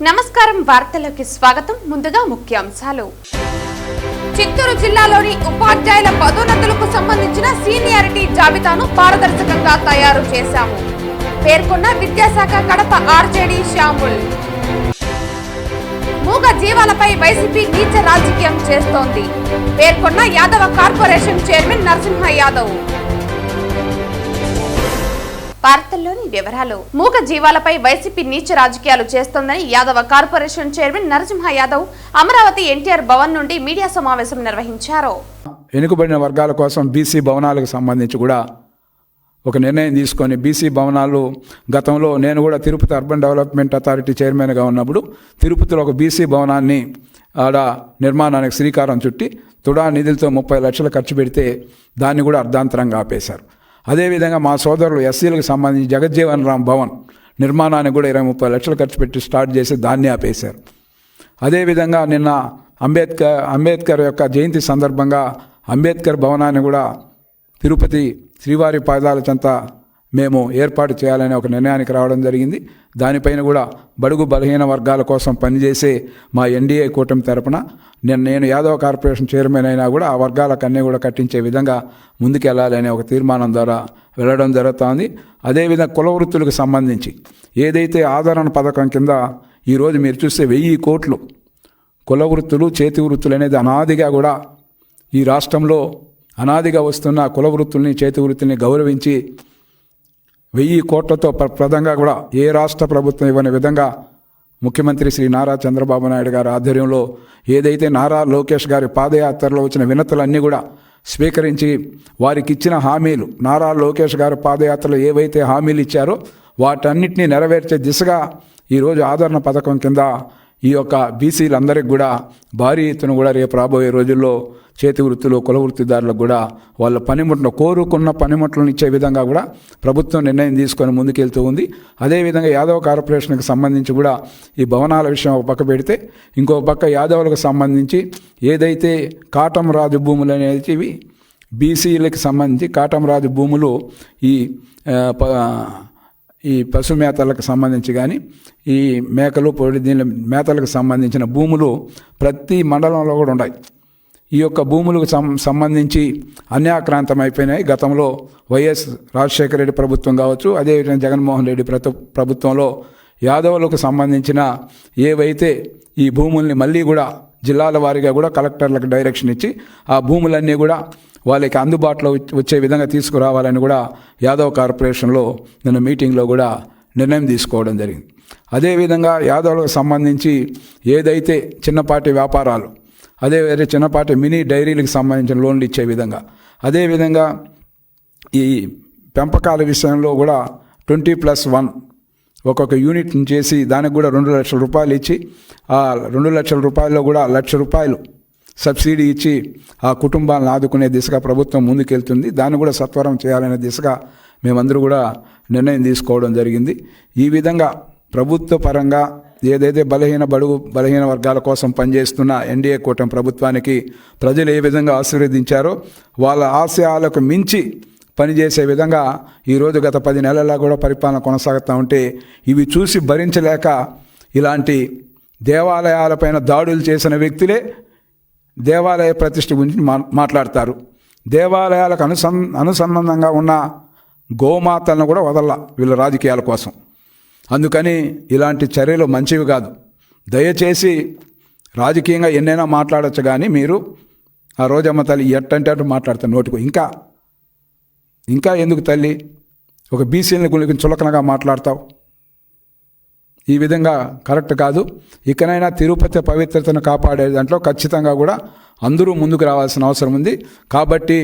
నమస్కారం వార్తలకు స్వాగతం. ముందుగా ముఖ్యాంశాలు. చిత్తూరు జిల్లాలోని ఉపాధ్యాయుల పదోన్నతులకు సంబంధించిన సీనియారిటీ జాబితాను పారదర్శకంగా తయారు చేశాము పేర్కొన్న విద్యాశాఖ కడప ఆర్జేడీ శ్యాముల్. మూగ జీవాలపై వైసీపీ నీచ రాజకీయం చేస్తోంది పేర్కొన్న యాదవ కార్పొరేషన్ చైర్మన్ నరసింహ యాదవ్. వార్తల్లోని వివరాలు. మూగ జీవాలపై వైసీపీ నీచ రాజకీయాలు చేస్తోందని యాదవ కార్పొరేషన్ చైర్మన్ నరసింహ యాదవ్ అమరావతి ఎన్టీఆర్ భవన్ నుండి మీడియా సమావేశం నిర్వహించారు. వెనుకబడిన వర్గాల కోసం బీసీ భవనాలకు సంబంధించి కూడా ఒక నిర్ణయం తీసుకొని బీసీ భవనాలు గతంలో నేను కూడా తిరుపతి అర్బన్ డెవలప్మెంట్ అథారిటీ చైర్మన్గా ఉన్నప్పుడు తిరుపతిలో ఒక బీసీ భవనాన్ని ఆడ నిర్మాణానికి శ్రీకారం చుట్టి తుడా నిధులతో 30 లక్షలు ఖర్చు పెడితే దాన్ని కూడా అర్ధాంతరంగా ఆపేశారు. అదేవిధంగా మా సోదరులు ఎస్సీలకు సంబంధించి జగజ్జీవన్ రామ్ భవన్ నిర్మాణానికి కూడా 20-30 లక్షలు ఖర్చు పెట్టి స్టార్ట్ చేసి దాన్ని ఆపేశారు. అదేవిధంగా నిన్న అంబేద్కర్ యొక్క జయంతి సందర్భంగా అంబేద్కర్ భవనాన్ని కూడా తిరుపతి శ్రీవారి పాదాల చెంత మేము ఏర్పాటు చేయాలనే ఒక నిర్ణయానికి రావడం జరిగింది. దానిపైన కూడా బడుగు బలహీన వర్గాల కోసం పనిచేసే మా ఎన్డీఏ కూటమి తరపున నేను యాదవ కార్పొరేషన్ చైర్మన్ అయినా కూడా ఆ వర్గాలకన్నీ కూడా కట్టించే విధంగా ముందుకెళ్లాలనే ఒక తీర్మానం ద్వారా వెళ్ళడం జరుగుతోంది. అదేవిధంగా కుల వృత్తులకు సంబంధించి ఏదైతే ఆదరణ పథకం కింద ఈరోజు మీరు చూస్తే 1000 కోట్లు కుల వృత్తులు చేతి వృత్తులు అనేది అనాదిగా కూడా ఈ రాష్ట్రంలో అనాదిగా వస్తున్న కుల వృత్తుల్ని చేతి వృత్తుల్ని గౌరవించి 1000 కోట్లతో ప్రదంగా కూడా ఏ రాష్ట్ర ప్రభుత్వం ఇవ్వని విధంగా ముఖ్యమంత్రి శ్రీ నారా చంద్రబాబు నాయుడు గారి ఆధ్వర్యంలో ఏదైతే నారా లోకేష్ గారి పాదయాత్రలో వచ్చిన వినతులన్నీ కూడా స్వీకరించి వారికి ఇచ్చిన హామీలు నారా లోకేష్ గారి పాదయాత్రలో ఏవైతే హామీలు ఇచ్చారో వాటన్నిటినీ నెరవేర్చే దిశగా ఈరోజు ఆదరణ పథకం కింద ఈ యొక్క బీసీలందరికీ కూడా భారీ ఎత్తున కూడా రేపు రాబోయే రోజుల్లో చేతి వృత్తులు కుల వృత్తిదారులకు కూడా వాళ్ళ పనిముట్లను కోరుకున్న పనిముట్లను ఇచ్చే విధంగా కూడా ప్రభుత్వం నిర్ణయం తీసుకొని ముందుకెళ్తూ ఉంది. అదేవిధంగా యాదవ కార్పొరేషన్కి సంబంధించి కూడా ఈ భవనాల విషయం ఒక పక్క పెడితే ఇంకో పక్క యాదవులకు సంబంధించి ఏదైతే కాటం రాజు భూములు అనేవి బీసీలకు సంబంధించి కాటం రాజు భూములు ఈ పశు మేతలకు సంబంధించి కానీ ఈ మేకలు పొడి దీని మేతలకు సంబంధించిన భూములు ప్రతి మండలంలో కూడా ఉన్నాయి. ఈ యొక్క భూములకు సంబంధించి అన్యాక్రాంతం అయిపోయినాయి. గతంలో వైఎస్ రాజశేఖర రెడ్డి ప్రభుత్వం కావచ్చు, అదేవిధంగా జగన్మోహన్ రెడ్డి ప్రభుత్వంలో యాదవులకు సంబంధించిన ఏవైతే ఈ భూముల్ని మళ్ళీ కూడా జిల్లాల వారీగా కూడా కలెక్టర్లకు డైరెక్షన్ ఇచ్చి ఆ భూములన్నీ కూడా వాళ్ళకి అందుబాటులో వచ్చే విధంగా తీసుకురావాలని కూడా యాదవ్ కార్పొరేషన్లో నిన్న మీటింగ్లో కూడా నిర్ణయం తీసుకోవడం జరిగింది. అదేవిధంగా యాదవులకు సంబంధించి ఏదైతే చిన్నపాటి వ్యాపారాలు అదే చిన్నపాటి మినీ డైరీలకు సంబంధించిన లోన్లు ఇచ్చే విధంగా అదేవిధంగా ఈ పెంపకాల విషయంలో కూడా 20+1 ఒక్కొక్క యూనిట్ని చేసి దానికి కూడా 2 లక్షల రూపాయలు ఇచ్చి ఆ 2 లక్షల రూపాయల్లో కూడా 1 లక్ష రూపాయలు సబ్సిడీ ఇచ్చి ఆ కుటుంబాలను ఆదుకునే దిశగా ప్రభుత్వం ముందుకెళ్తుంది. దాన్ని కూడా సత్వరం చేయాలనే దిశగా మేమందరూ కూడా నిర్ణయం తీసుకోవడం జరిగింది. ఈ విధంగా ప్రభుత్వ పరంగా ఏదైతే బలహీన వర్గాల కోసం పనిచేస్తున్న ఎన్డీఏ కూటమి ప్రభుత్వానికి ప్రజలు ఏ విధంగా ఆశీర్వదించారో వాళ్ళ ఆశయాలకు మించి పనిచేసే విధంగా ఈరోజు గత 10 నెలల్లో కూడా పరిపాలన కొనసాగుతూ ఉంటే ఇవి చూసి భరించలేక ఇలాంటి దేవాలయాలపైన దాడులు చేసిన వ్యక్తులే దేవాలయ ప్రతిష్ఠ గురించి మాట్లాడతారు. దేవాలయాలకు అనుసంబంధంగా ఉన్న గోమాతలను కూడా వదల వీళ్ళ రాజకీయాల కోసం. అందుకని ఇలాంటి చర్యలు మంచివి కాదు. దయచేసి రాజకీయంగా ఎన్నైనా మాట్లాడచ్చు, కానీ మీరు ఆ రోజమ్మ తల్లి ఎట్టంటే అటు మాట్లాడతారు నోటికి. ఇంకా ఎందుకు తల్లి ఒక బీసీల గురించి చులకనగా మాట్లాడతావు? ఈ విధంగా కరెక్ట్ కాదు. ఇకనైనా తిరుపతి పవిత్రతను కాపాడే దాంట్లో ఖచ్చితంగా కూడా అందరూ ముందుకు రావాల్సిన అవసరం ఉంది. కాబట్టి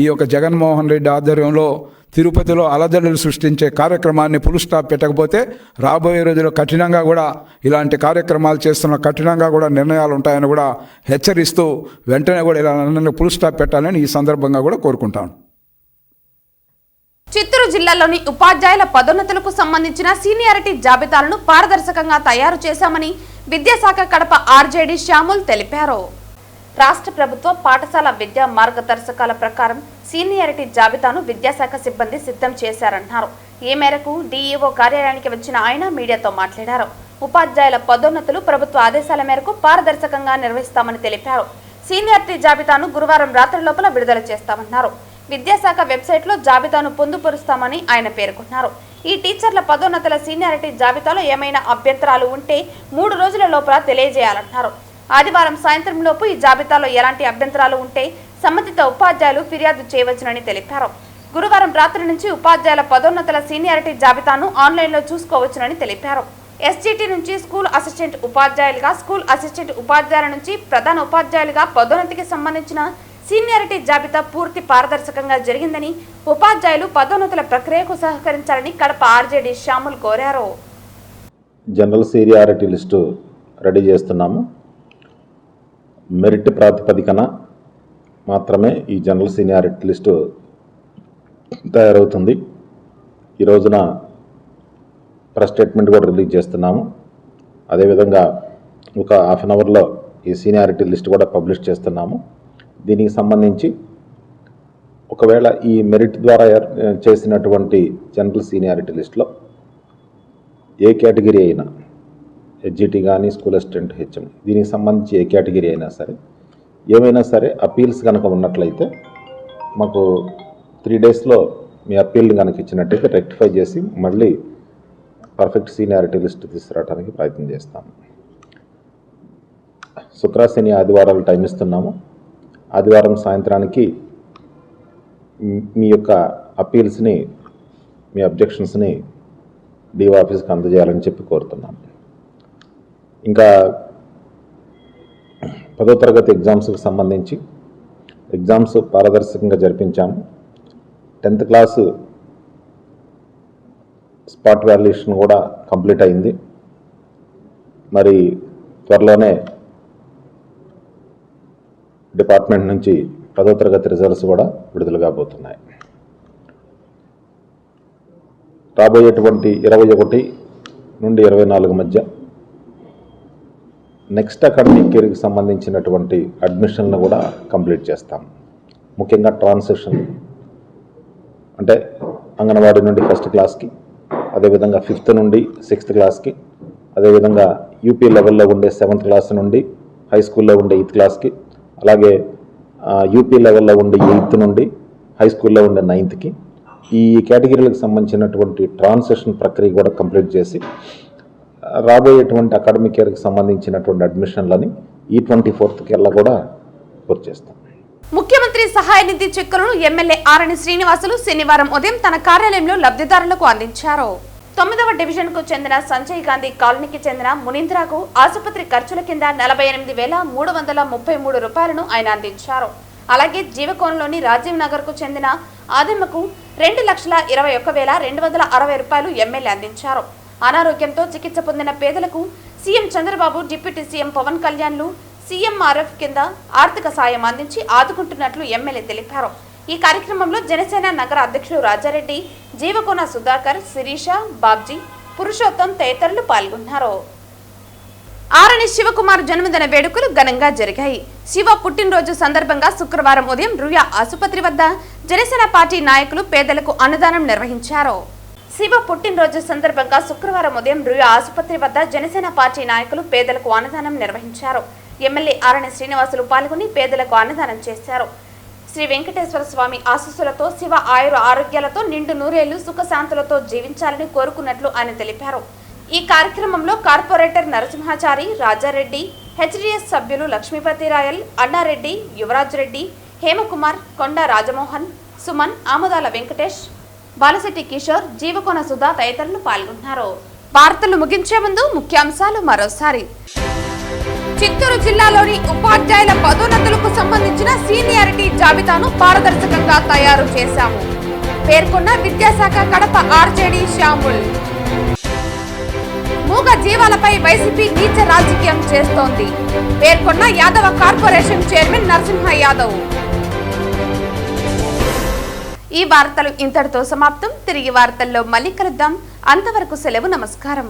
ఈ యొక్క జగన్మోహన్ రెడ్డి ఆధ్వర్యంలో తిరుపతిలో అలజడులు సృష్టించే కార్యక్రమాన్ని ఫుల్ స్టాప్ పెట్టకపోతే రాబోయే రోజుల్లో కఠినంగా కూడా ఇలాంటి కార్యక్రమాలు చేస్తున్న కఠినంగా కూడా నిర్ణయాలు ఉంటాయని కూడా హెచ్చరిస్తూ వెంటనే కూడా ఇలా ఫుల్ స్టాప్ పెట్టాలని ఈ సందర్భంగా కూడా కోరుకుంటాను. చిత్తూరు జిల్లాలోని ఉపాధ్యాయుల పదోన్నతులకు సంబంధించిన సీనియారిటీ జాబితాలను పారదర్శకంగా తయారు చేశామని విద్యాశాఖ కడప ఆర్జేడీ శ్యాముల్ తెలిపారు. రాష్ట్ర ప్రభుత్వ పాఠశాల విద్యా మార్గదర్శకాల ప్రకారం సీనియారిటీ జాబితాను విద్యాశాఖ సిబ్బంది సిద్ధం చేశారన్నారు. ఈ మేరకు డీఈఓ కార్యాలయానికి వచ్చిన ఆయన మీడియాతో మాట్లాడారు. ఉపాధ్యాయుల పదోన్నతులు ప్రభుత్వ ఆదేశాల మేరకు పారదర్శకంగా నిర్వహిస్తామని తెలిపారు. సీనియారిటీ జాబితాను గురువారం రాత్రి లోపల విడుదల చేస్తామన్నారు. విద్యాశాఖ వెబ్సైట్లో జాబితాను పొందుపరుస్తామని ఆయన పేర్కొన్నారు. ఈ టీచర్ల పదోన్నతుల సీనియారిటీ జాబితాలో ఏమైనా అభ్యంతరాలు ఉంటే 3 రోజుల లోపల తెలియజేయాలన్నారు. ఆదివారం సాయంత్రం లోపు ఈ జాబితాలో ఎలాంటి అభ్యంతరాలు ఉంటే సంబంధిత ఉపాధ్యాయులు ఫిర్యాదు చేయవచ్చునని తెలిపారు. గురువారం రాత్రి నుంచి ఉపాధ్యాయుల పదోన్నతుల సీనియారిటీ జాబితాను ఆన్లైన్లో చూసుకోవచ్చునని తెలిపారు. ఎస్జీటీ నుంచి స్కూల్ అసిస్టెంట్ ఉపాధ్యాయులుగా, స్కూల్ అసిస్టెంట్ ఉపాధ్యాయుల నుంచి ప్రధాన ఉపాధ్యాయులుగా పదోన్నతికి సంబంధించిన సీనియారిటీ జాబితా పూర్తి పారదర్శకంగా జరిగిందని, ఉపాధ్యాయులు పదోన్నతుల ప్రక్రియకు సహకరించాలని కడప ఆర్జేడీ శ్యాముల్ కోరారు. జనరల్ సీనియారిటీ లిస్టు రెడీ చేస్తున్నాము. మెరిట్ ప్రాతిపదికన మాత్రమే ఈ జనరల్ సీనియారిటీ లిస్టు తయారవుతుంది. ఈ రోజున ప్రెస్ స్టేట్మెంట్ కూడా రిలీజ్ చేస్తున్నాము. అదేవిధంగా ఒక హాఫ్ అన్ అవర్లో ఈ సీనియారిటీ లిస్ట్ కూడా పబ్లిష్ చేస్తున్నాము. దీనికి సంబంధించి ఒకవేళ ఈ మెరిట్ ద్వారా చేసినటువంటి జనరల్ సీనియారిటీ లిస్టులో ఏ కేటగిరీ అయినా, హెచ్జిటి కానీ, స్కూల్ అసిస్టెంట్, హెచ్ఎం, దీనికి సంబంధించి ఏ కేటగిరీ అయినా సరే, ఏమైనా సరే అప్పీల్స్ కనుక ఉన్నట్లయితే మాకు 3 డేస్లో మీ అప్పీల్ని కనుక ఇచ్చినట్టయితే రెక్టిఫై చేసి మళ్ళీ పర్ఫెక్ట్ సీనియారిటీ లిస్ట్ తీసుకురావడానికి ప్రయత్నం చేస్తాము. శుక్ర, శని, ఆదివారాలు టైం ఇస్తున్నాము. ఆదివారం సాయంత్రానికి మీ యొక్క అప్పీల్స్ని, మీ అబ్జెక్షన్స్ని డిఓ ఆఫీస్కి అందజేయాలని చెప్పి కోరుతున్నాము. ఇంకా 10వ తరగతి ఎగ్జామ్స్కి సంబంధించి ఎగ్జామ్స్ పారదర్శకంగా జరిపించాము. 10th క్లాసు స్పాట్ వాల్యుయేషన్ కూడా కంప్లీట్ అయింది. మరి త్వరలోనే డిపార్ట్మెంట్ నుంచి 10వ తరగతి రిజల్ట్స్ కూడా విడుదల కాబోతున్నాయి. రాబోయేటువంటి 21 నుండి 24 మధ్య నెక్స్ట్ అకాడమిక్ ఇయర్కి సంబంధించినటువంటి అడ్మిషన్లు కూడా కంప్లీట్ చేస్తాం. ముఖ్యంగా ట్రాన్సిషన్ అంటే అంగన్వాడీ నుండి 1st క్లాస్కి, అదేవిధంగా 5th నుండి 6th క్లాస్కి, అదేవిధంగా యూపీ లెవెల్లో ఉండే 7th క్లాస్ నుండి హై స్కూల్లో ఉండే 8th క్లాస్కి, అలాగే యూపీ లెవెల్లో ఉండే 8th నుండి హై స్కూల్లో ఉండే 9th ఈ కేటగిరీలకు సంబంధించినటువంటి ట్రాన్సిషన్ ప్రక్రియ కూడా కంప్లీట్ చేసి రాబోయేటువంటి అకాడమిక్ ఇయర్కి సంబంధించినటువంటి అడ్మిషన్లని ఈ 24th కల్లా కూడా పూర్తి చేస్తాం. ముఖ్యమంత్రి సహాయ నిధి చెక్కులను ఎమ్మెల్యే ఆరణి శ్రీనివాసులు శనివారం ఉదయం తన కార్యాలయంలో లబ్ధిదారులకు అందించారు. 9వ డివిజన్కు చెందిన సంజయ్ గాంధీ కాలనీకి చెందిన మునీంద్రకు ఆసుపత్రి ఖర్చుల కింద 48,333 రూపాయలను ఆయన అందించారు. అలాగే జీవకోణంలోని రాజీవ్ నగర్కు చెందిన ఆదిమ్మకు 2,21,260 రూపాయలు ఎమ్మెల్యే అందించారు. అనారోగ్యంతో చికిత్స పొందిన పేదలకు CM Chandrababu, deputy CM Pawan కళ్యాణ్లు సీఎంఆర్ఎఫ్ కింద ఆర్థిక సాయం అందించి ఆదుకుంటున్నట్లు ఎమ్మెల్యే తెలిపారు. ఈ కార్యక్రమంలో జనసేన నగర అధ్యక్షులు రాజారెడ్డి, జీవకోన సుధాకర్, శిరీష, బాబ్జీ, పురుషోత్తం తదితరులు పాల్గొన్నారు. ఆరణి శివకుమార్ జన్మదిన వేడుకలు ఘనంగా జరిగాయి. శివ పుట్టినరోజు సందర్భంగా శుక్రవారం ఉదయం రుయా ఆసుపత్రి వద్ద జనసేన పార్టీ నాయకులు పేదలకు అన్నదానం నిర్వహించారు. శివ పుట్టినరోజు సందర్భంగా శుక్రవారం ఉదయం రుయా ఆసుపత్రి వద్ద జనసేన పార్టీ నాయకులు పేదలకు అన్నదానం నిర్వహించారు. ఎమ్మెల్యే ఆరణి శ్రీనివాసులు పాల్గొని పేదలకు అన్నదానం చేశారు. శ్రీ వెంకటేశ్వర స్వామి ఆశీస్సులతో శివ ఆయుర ఆరోగ్యాలతో నిండు నూరేళ్లు సుఖశాంతులతో జీవించాలని కోరుకున్నట్లు ఆయన తెలిపారు. ఈ కార్యక్రమంలో కార్పొరేటర్ నరసింహాచారి, రాజారెడ్డి, హెచ్డిఎస్ సభ్యులు లక్ష్మీపతి రాయల్, అన్నారెడ్డి, యువరాజ్ రెడ్డి, హేమకుమార్, కొండ రాజమోహన్, సుమన్, ఆమదాల వెంకటేష్, బాలశెట్టి కిషోర్, జీవకోన సుధా తదితరులు పాల్గొన్నారు. వార్తలు ముగించే ముందు ముఖ్యాంశాలు మరోసారి. చిత్తూరు జిల్లాలోని ఉపాధ్యాయుల పదోన్నతులకు సంబంధించిన సీనియారిటీ జాబితాను పారదర్శకంగా తయారు చేశాము పేర్కొన్న విద్యాశాఖ కడప ఆర్జేడీ శ్యాముల్. మూగ జీవాలపై వైసీపీ నీచ రాజకీయం చేస్తోంది పేర్కొన్న యాదవ కార్పొరేషన్ చైర్మన్ నరసింహ యాదవ్. ఈ వార్తలు ఇంతటితో సమాప్తం. తిరిగి వార్తల్లో మళ్ళీ కలుద్దాం. అంతవరకు సెలవు. నమస్కారం.